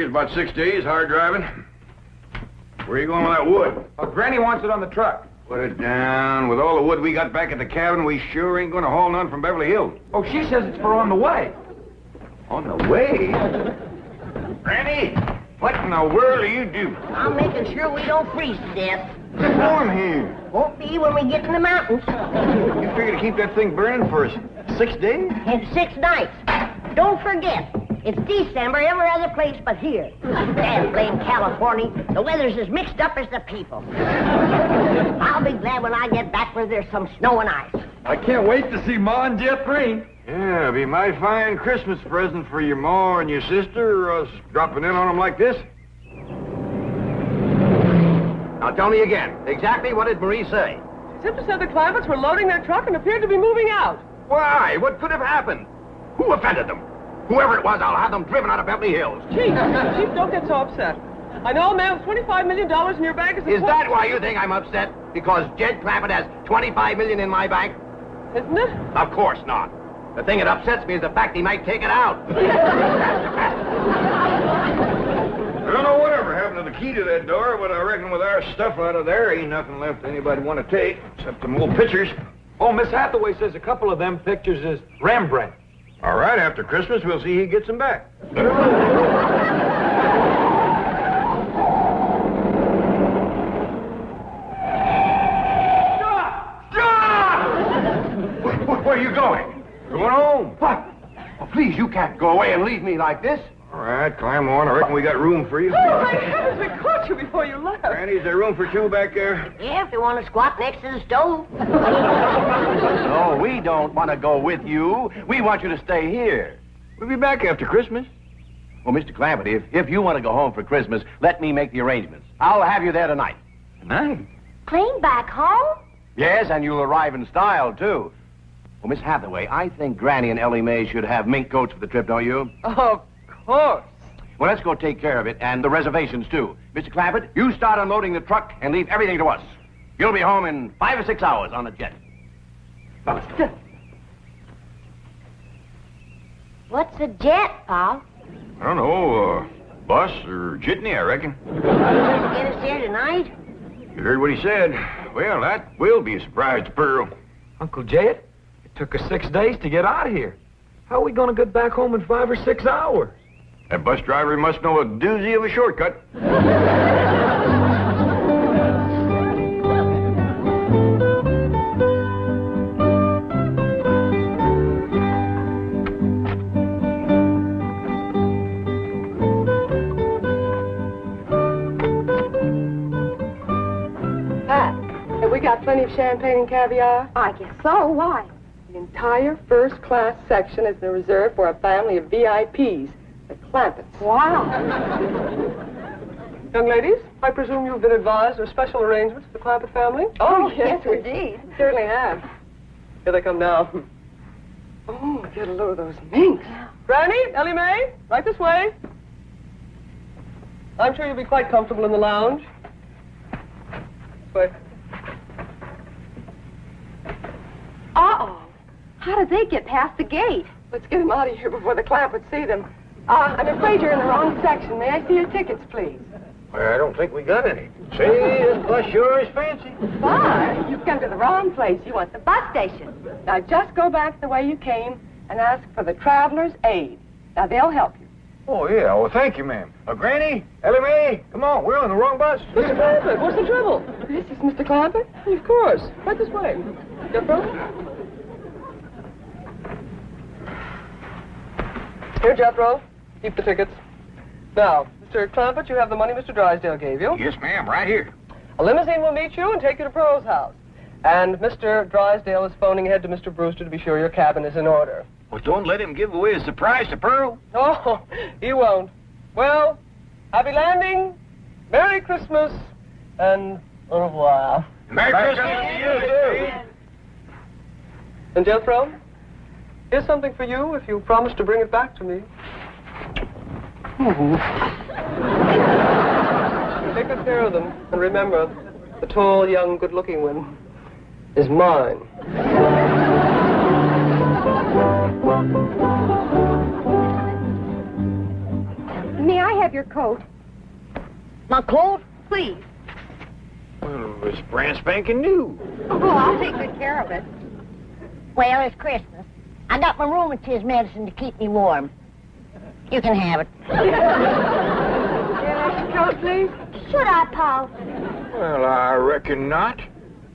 about 6 days, hard driving. Where are you going with that wood? Well, Granny wants it on the truck. Put it down. With all the wood we got back at the cabin, we sure ain't going to haul none from Beverly Hills. Oh, she says it's for on the way. On the way? Granny, what in the world are you doing? I'm making sure we don't freeze to death. It's warm here. Won't be when we get in the mountains. You figure to keep that thing burning for 6 days? And 6 nights. Don't forget, it's December every other place but here. Damn blame California. The weather's as mixed up as the people. I'll be glad when I get back where there's some snow and ice. I can't wait to see Ma and Jethro. Yeah, it'll be my fine Christmas present for your ma and your sister, or us dropping in on them like this. Now tell me again, exactly what did Marie say? Sister said the Clampetts were loading their truck and appeared to be moving out. Why? What could have happened? Who offended them? Whoever it was, I'll have them driven out of Beverly Hills. Chief, don't get so upset. I know a man with $25 million in your bank Is that why you think I'm upset? Because Jed Clampett has $25 million in my bank? Isn't it? Of course not. The thing that upsets me is the fact he might take it out. I don't know whatever happened to the key to that door, but I reckon with our stuff out of there, ain't nothing left anybody want to take, except them old pictures. Oh, Miss Hathaway says a couple of them pictures is Rembrandt. All right, after Christmas, we'll see he gets them back. Where are you going? Going home. What? Oh, please, you can't go away and leave me like this. All right, climb on. I reckon we got room for you. Oh, my heavens, we caught you before you left. Granny, is there room for 2 back there? Yeah, if you want to squat next to the stove. No, we don't want to go with you. We want you to stay here. We'll be back after Christmas. Well, Mr. Clampett, if you want to go home for Christmas, let me make the arrangements. I'll have you there tonight. Tonight? Clean back home? Yes, and you'll arrive in style, too. Well, Miss Hathaway, I think Granny and Ellie Mae should have mink coats for the trip, don't you? Of course. Well, let's go take care of it, and the reservations, too. Mr. Clampett, you start unloading the truck and leave everything to us. You'll be home in 5 or 6 hours on the jet. What's a jet, Pa? I don't know, bus or jitney, I reckon. Get us there tonight? You heard what he said. Well, that will be a surprise to Pearl. Uncle Jed, it took us 6 days to get out of here. How are we going to get back home in 5 or 6 hours? That bus driver must know a doozy of a shortcut. Have we got plenty of champagne and caviar? I guess so. Why? The entire first-class section has been reserved for a family of VIPs, the Clampetts. Wow. Young ladies, I presume you've been advised of special arrangements for the Clampett family? Oh, yes, indeed. Certainly have. Here they come now. Oh, get a load of those minks. Granny, Ellie Mae, right this way. I'm sure you'll be quite comfortable in the lounge. This way. Uh-oh. How did they get past the gate? Let's get them out of here before the Clampetts see them. I'm afraid you're in the wrong section. May I see your tickets, please? Well, I don't think we got any. Say, this bus sure is fancy. Why? You've come to the wrong place. You want the bus station. Now, just go back the way you came and ask for the Traveler's Aid. Now, they'll help you. Oh, yeah. Well, thank you, ma'am. Granny, Ellie Mae, come on. We're on the wrong bus. Mr. Clampett, what's the trouble? This is Mr. Clampett? Of course. Right this way. Jethro? Here, Jethro. Keep the tickets. Now, Mr. Clampett, you have the money Mr. Drysdale gave you. Yes, ma'am. Right here. A limousine will meet you and take you to Pearl's house. And Mr. Drysdale is phoning ahead to Mr. Brewster to be sure your cabin is in order. Well, don't let him give away a surprise to Pearl. Oh, he won't. Well, happy landing, Merry Christmas, and au revoir. Merry Christmas to you, too. And Jethro, here's something for you if you promise to bring it back to me. Take good care of them, and remember, the tall, young, good-looking one is mine. May I have have your coat? My coat? Please. Well, it's brand spanking new. Oh, I'll take good care of it. Well, it's Christmas. I got my rheumatism medicine to keep me warm. You can have it. Can I have your coat, please? Should I, Paul? Well, I reckon not.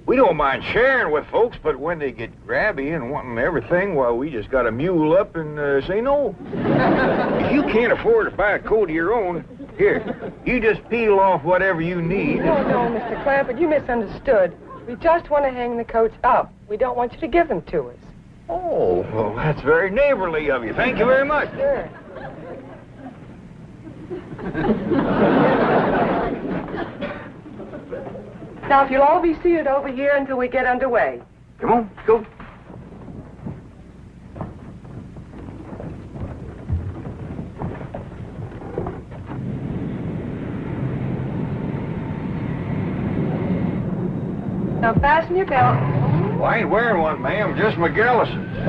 We don't mind sharing with folks, but when they get grabby and wanting everything, well, we just gotta mule up and say no. If you can't afford to buy a coat of your own, here, you just peel off whatever you need. No, Mr. Clampett, you misunderstood. We just want to hang the coats up. We don't want you to give them to us. Oh, well, that's very neighborly of you. Thank you very much. Sure. Now, if you'll all be seated over here until we get underway. Come on, let's go. Now, fasten your belt. Well, I ain't wearing one, ma'am, just my Gallisons.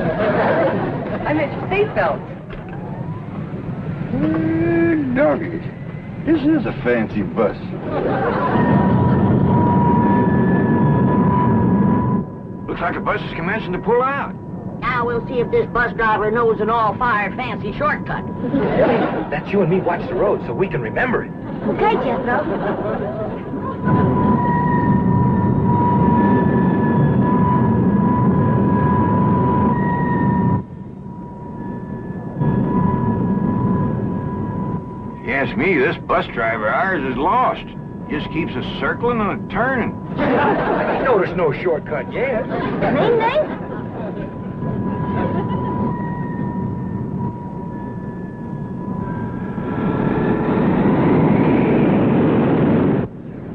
I meant your seatbelt. Doggies, this is a fancy bus. Looks like the bus is commencing to pull out. Now we'll see if this bus driver knows an all-fired fancy shortcut. That's you and me watch the road so we can remember it. Okay, Jethro. If you ask me, this bus driver of ours is lost. Just keeps us circling and turning. You know there's no shortcut yet. Ding, ding.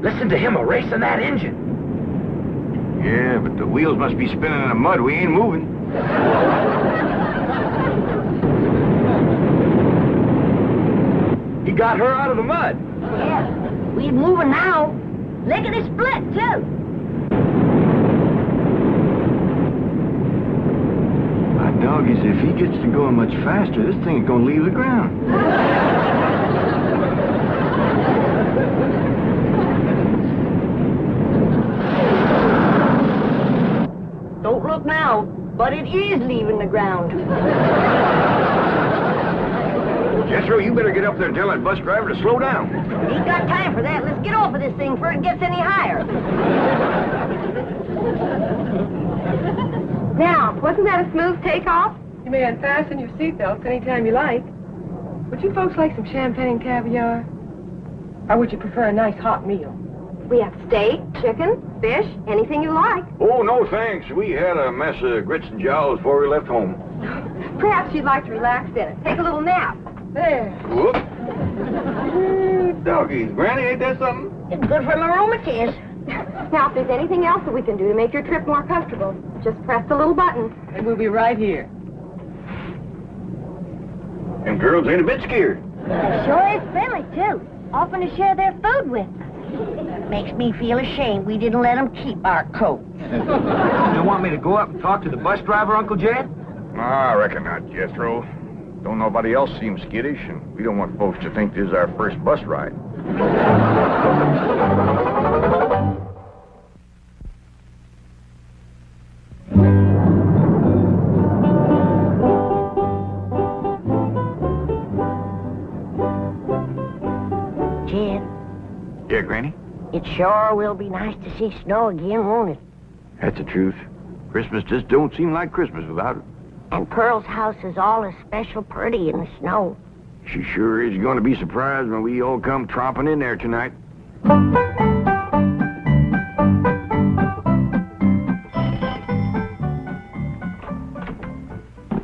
Listen to him erasing that engine. Yeah, but the wheels must be spinning in the mud. We ain't moving. He got her out of the mud. Yeah, we're moving now. Look at it split, too. My doggies, if he gets to going much faster, this thing is going to leave the ground. Don't look now, but it is leaving the ground. Jethro, you better get up there and tell that bus driver to slow down. Ain't got time for that. Let's get off of this thing before it gets any higher. Now, wasn't that a smooth takeoff? You may unfasten your seatbelts anytime you like. Would you folks like some champagne caviar? Or would you prefer a nice hot meal? We have steak, chicken, fish, anything you like. Oh, no thanks. We had a mess of grits and jowls before we left home. Perhaps you'd like to relax in it. Take a little nap. There. Whoop. Doggies, Granny, ain't that something? It's good for my rheumatiz. Now, if there's anything else that we can do to make your trip more comfortable, just press the little button. And we'll be right here. Them girls ain't a bit scared. Sure is friendly, too. Offering to share their food with us. Makes me feel ashamed we didn't let them keep our coat. You want me to go up and talk to the bus driver, Uncle Jed? I reckon not, Jethro. Don't nobody else seem skittish, and we don't want folks to think this is our first bus ride. Jed, Yeah, Granny? it sure will be nice to see snow again, won't it? That's the truth. Christmas just don't seem like Christmas without it. And Pearl's house is all especial pretty in the snow. She sure is going to be surprised when we all come tromping in there tonight.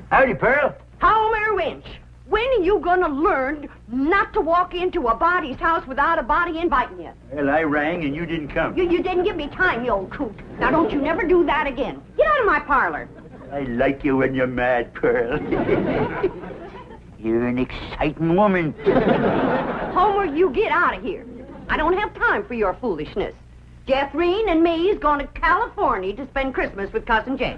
Howdy, Pearl. Homer Winch, when are you going to learn not to walk into a body's house without a body inviting you? Well, I rang and you didn't come. You didn't give me time, you old coot. Now, don't you never do that again. Get out of my parlor. I like you when you're mad, Pearl. You're an exciting woman. Homer, you get out of here. I don't have time for your foolishness. Jethrine and me's going to California to spend Christmas with Cousin Jed.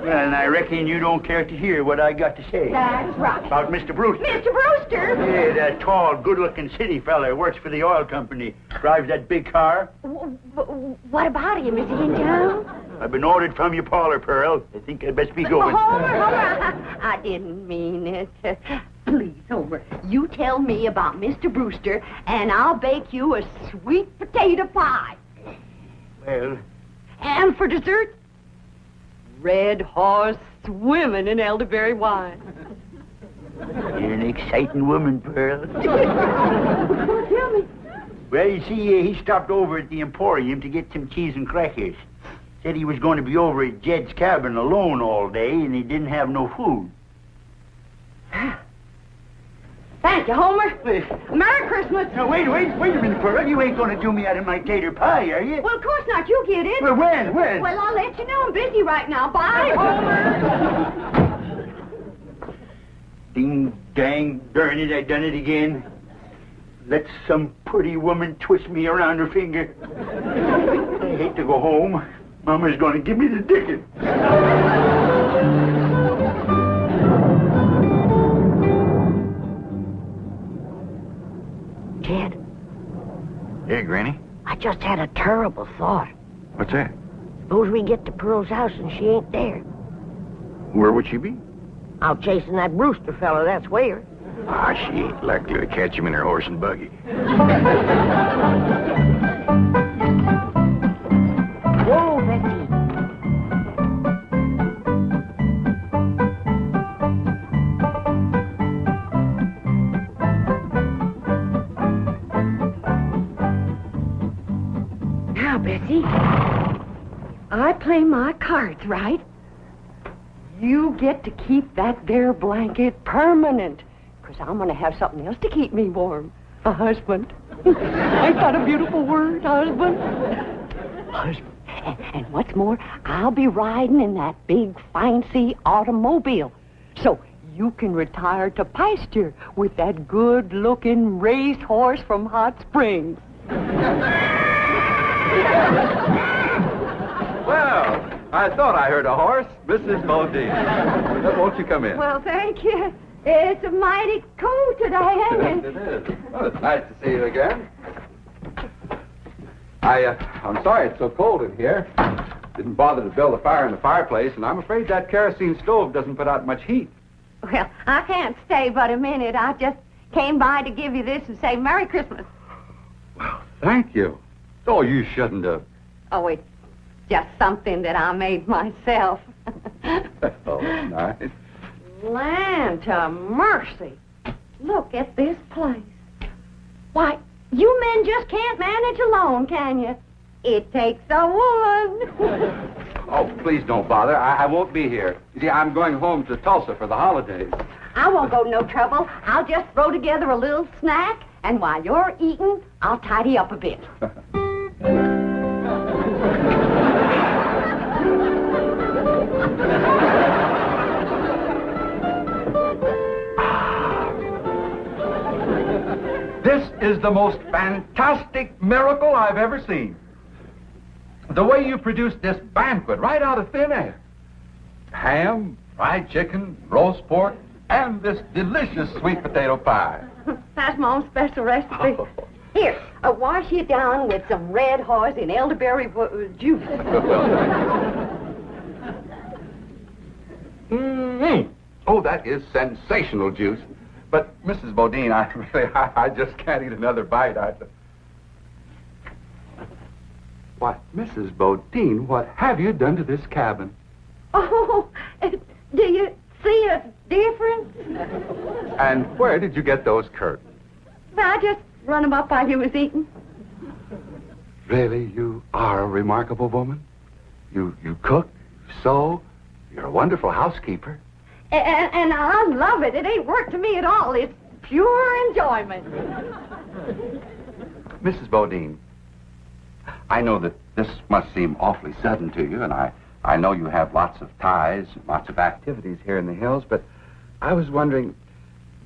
Well, and I reckon you don't care to hear what I got to say. That's right. About Mr. Brewster. Mr. Brewster? Yeah, that tall, good-looking city fella works for the oil company. Drives that big car. What about him? Is he in town? I've been ordered from your parlor, Pearl. I think I'd best be going. Homer, I didn't mean it. Please, Homer, you tell me about Mr. Brewster, and I'll bake you a sweet potato pie. Well... And for dessert, red horse swimming in elderberry wine. You're an exciting woman, Pearl. Tell me. Well, you see, he stopped over at the Emporium to get some cheese and crackers. Said he was going to be over at Jed's cabin alone all day, and he didn't have no food. Thank you, Homer. Merry Christmas. Now, wait a minute, Pearl. You ain't going to do me out of my tater pie, are you? Well, of course not. You get it. Well, when? Well, I'll let you know. I'm busy right now. Bye, Homer. Ding, dang, darn it, I done it again. Let some pretty woman twist me around her finger. I hate to go home. Mama's going to give me the dickens. Jed, Hey, Granny. I just had a terrible thought. What's that? Suppose we get to Pearl's house and she ain't there. Where would she be? Out chasing that Brewster fella, that's where. Ah, she ain't likely to catch him in her horse and buggy. Whoa, Betsy. Now, Betsy, I play my cards right. You get to keep that there blanket permanent, 'cause I'm going to have something else to keep me warm. A husband. Ain't that a beautiful word, husband? Husband. And what's more, I'll be riding in that big, fancy automobile. So you can retire to pasture with that good-looking racehorse from Hot Springs. Well, I thought I heard a horse. Mrs. Bodine. Won't you come in? Well, thank you. It's mighty cold today, ain't Yes, it is. Well, it's nice to see you again. I'm sorry it's so cold in here. Didn't bother to build a fire in the fireplace, and I'm afraid that kerosene stove doesn't put out much heat. Well, I can't stay but a minute. I just came by to give you this and say Merry Christmas. Well, thank you. Oh, you shouldn't have. Oh, it's just something that I made myself. Oh, nice. Land to mercy. Look at this place. Why, you men just can't manage alone, can you? It takes a woman. Oh, please don't bother. I won't be here. You see, I'm going home to Tulsa for the holidays. I won't go to no trouble. I'll just throw together a little snack, and while you're eating, I'll tidy up a bit. This is the most fantastic miracle I've ever seen. The way you produced this banquet right out of thin air. Ham, fried chicken, roast pork, and this delicious sweet potato pie. That's my own special recipe. Oh. Here, wash you down with some red horse in elderberry juice. Oh, that is sensational juice. But, Mrs. Bodine, I just can't eat another bite. Why, Mrs. Bodine, what have you done to this cabin? Oh, do you see a difference? And where did you get those curtains? I just run them up while you was eating. Really, you are a remarkable woman. You cook, you sew, you're a wonderful housekeeper. And I love it. It ain't work to me at all. It's pure enjoyment. Mrs. Bodine, I know that this must seem awfully sudden to you, and I know you have lots of ties, lots of activities here in the hills, but I was wondering,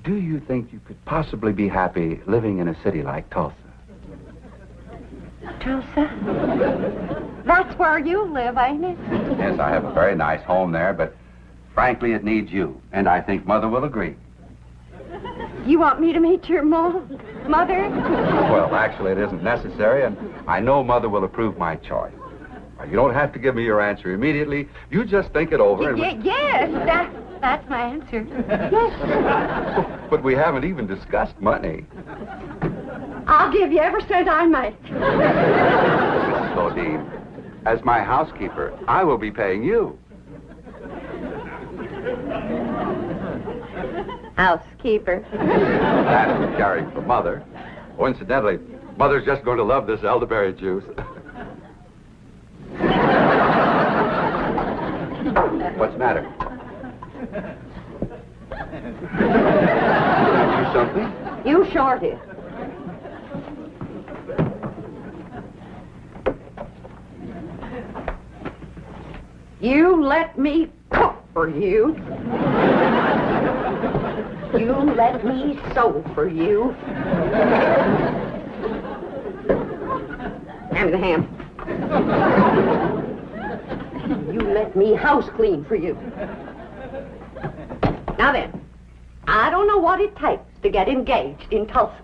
do you think you could possibly be happy living in a city like Tulsa? Tuscaloosa? That's where you live, ain't it? Yes, I have a very nice home there, but frankly, it needs you, and I think Mother will agree. You want me to meet your mother? Well, actually, it isn't necessary, and I know Mother will approve my choice. You don't have to give me your answer immediately. You just think it over. And Yes, that's my answer. Yes. But we haven't even discussed money. I'll give you every cent I make. Mrs. Bodine, as my housekeeper, I will be paying you. Housekeeper. That's caring for Mother. Oh, incidentally, Mother's just going to love this elderberry juice. What's the matter? Do something? You shorted. You let me cook for you. You let me sew for you. Hand me the ham. You let me house clean for you. Now then, I don't know what it takes to get engaged in Tulsa,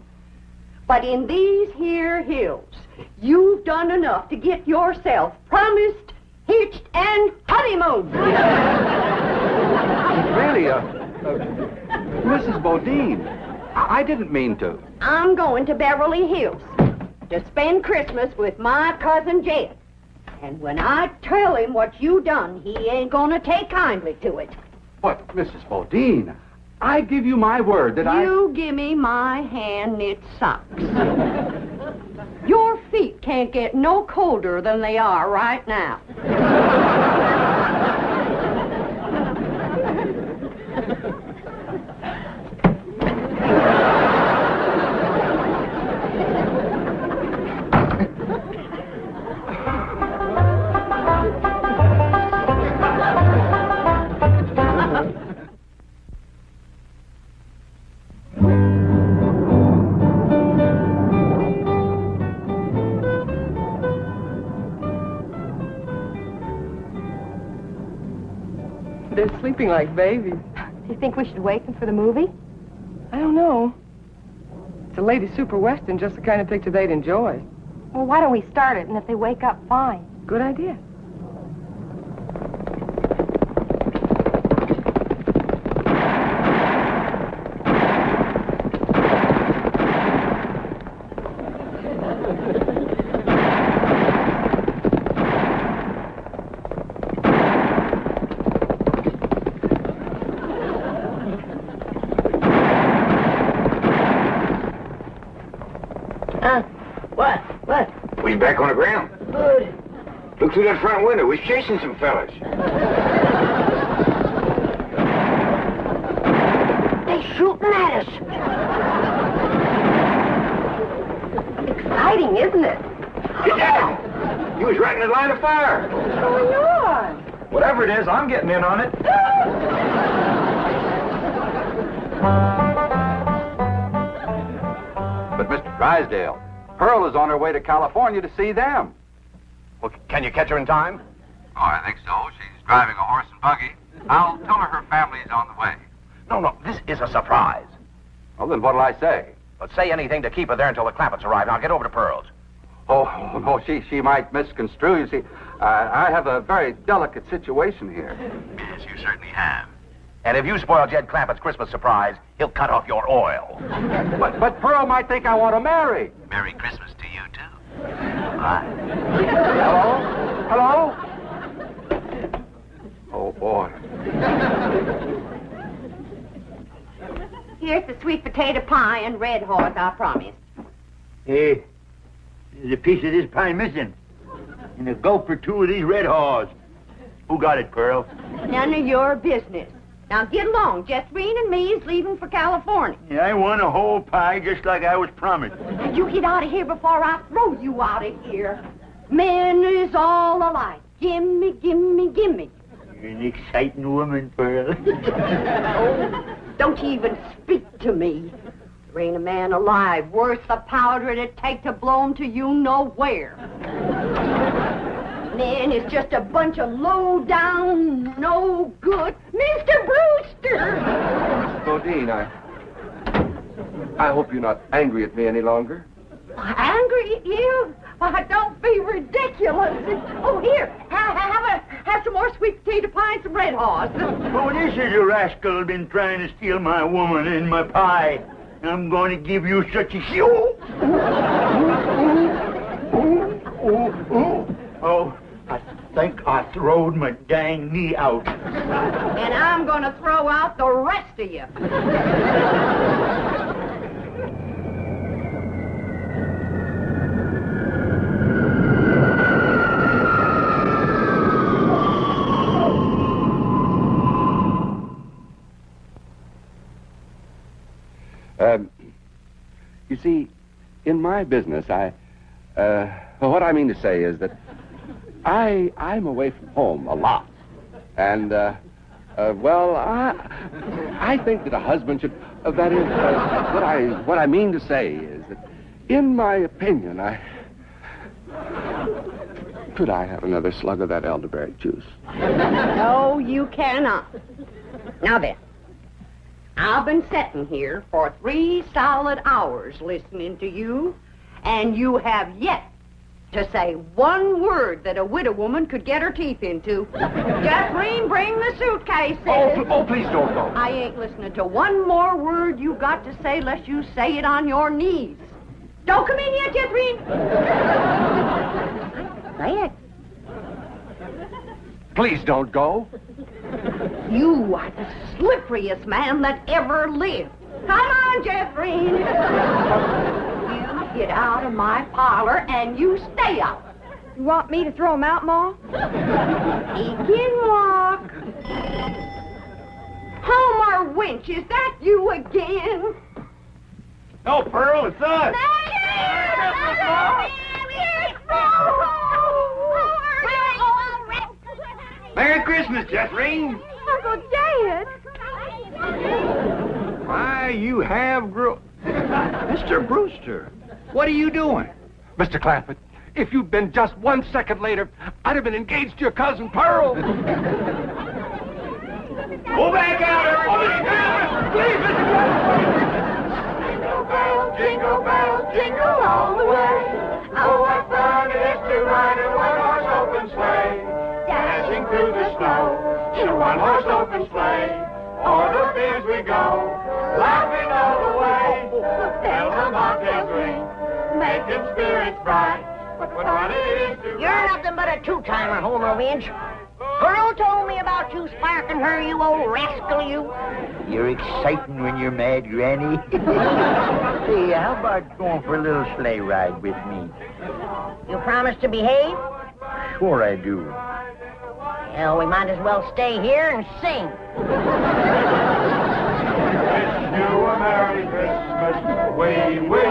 but in these here hills, you've done enough to get yourself promised, hitched, and honeymooned. Really, Mrs. Bodine, I didn't mean to. I'm going to Beverly Hills to spend Christmas with my cousin Jed. And when I tell him what you done, he ain't gonna take kindly to it. What, Mrs. Bodine? I give you my word that You give me my hand-knit socks. Your feet can't get no colder than they are right now. They're sleeping like babies. Do you think we should wake them for the movie? I don't know. It's a lady super western, just the kind of picture they'd enjoy. Well, why don't we start it, and if they wake up, fine. Good idea. What? We back on the ground. Good. Look through that front window. We're chasing some fellas. They're shooting at us. Exciting, isn't it? Get down! You was right in the line of fire. What's going on? Whatever it is, I'm getting in on it. But Mr. Drysdale, Pearl is on her way to California to see them. Well, can you catch her in time? Oh, I think so. She's driving a horse and buggy. I'll tell her family's on the way. No, this is a surprise. Well, then what'll I say? But say anything to keep her there until the Clampetts arrive. Now get over to Pearl's. Oh, no, she might misconstrue. You see, I have a very delicate situation here. Yes, you certainly have. And if you spoil Jed Clampett's Christmas surprise, he'll cut off your oil. But Pearl might think I want to marry. Merry Christmas to you, too. Bye. Hello? Oh, boy. Here's the sweet potato pie and red horse, I promise. Hey, there's a piece of this pie missing. And a gulp or two of these red haws. Who got it, Pearl? None of your business. Now get along. Jethrine and me is leaving for California. Yeah, I want a whole pie just like I was promised. Now you get out of here before I throw you out of here. Men is all alike. Gimme, gimme, gimme. You're an exciting woman, Pearl. Oh, don't you even speak to me. There ain't a man alive worth the powder it'd take to blow him to you nowhere. Men is just a bunch of low-down, no-good Mr. Brewster! Miss Bodine, I hope you're not angry at me any longer. Angry at you? Why, don't be ridiculous. Oh, here, have some more sweet potato pie and some Red Horse. Oh, this is a rascal been trying to steal my woman and my pie. I'm going to give you such a show. Oh, I think I throwed my dang knee out. And I'm going to throw out the rest of you. You see, in my business, what I mean to say is that I'm away from home a lot. And, well, I think that a husband should, that is, what I mean to say is that, in my opinion, could I have another slug of that elderberry juice? No, you cannot. Now then, I've been sitting here for 3 solid hours listening to you, and you have yet to say one word that a widow woman could get her teeth into. Jethro, bring the suitcase. Oh, please don't go. I ain't listening to one more word you got to say unless you say it on your knees. Don't come in yet, Jethro. Say it. Please don't go. You are the slipperiest man that ever lived. Come on, Jethro. You get out of my parlor and you stay out. You want me to throw him out, Ma? He can walk. Homer Winch, is that you again? No, Pearl, it's us. Merry Christmas, Jethro. Uncle Dad. Why, you have Mr. Brewster, what are you doing? Mr. Clampett, if you'd been just 1 second later, I'd have been engaged to your cousin Pearl. Go back out, everybody. Please, Mr. Clampett. Jingle bells, jingle all the way. Oh, what fun it is to ride in a one-horse open sleigh. Dashing through the snow in a one-horse open sleigh. O'er the fields we go, laughing all the way. Bells on bobtails ring, making spirits bright. What fun it is to You're nothing but a two-timer, Homer Winch. Pearl told me about you sparking her, you old rascal, you. You're exciting when you're mad, Granny. Hey, how about going for a little sleigh ride with me? You promise to behave? Sure I do. Well, we might as well stay here and sing. Wish you a Merry Christmas. We wish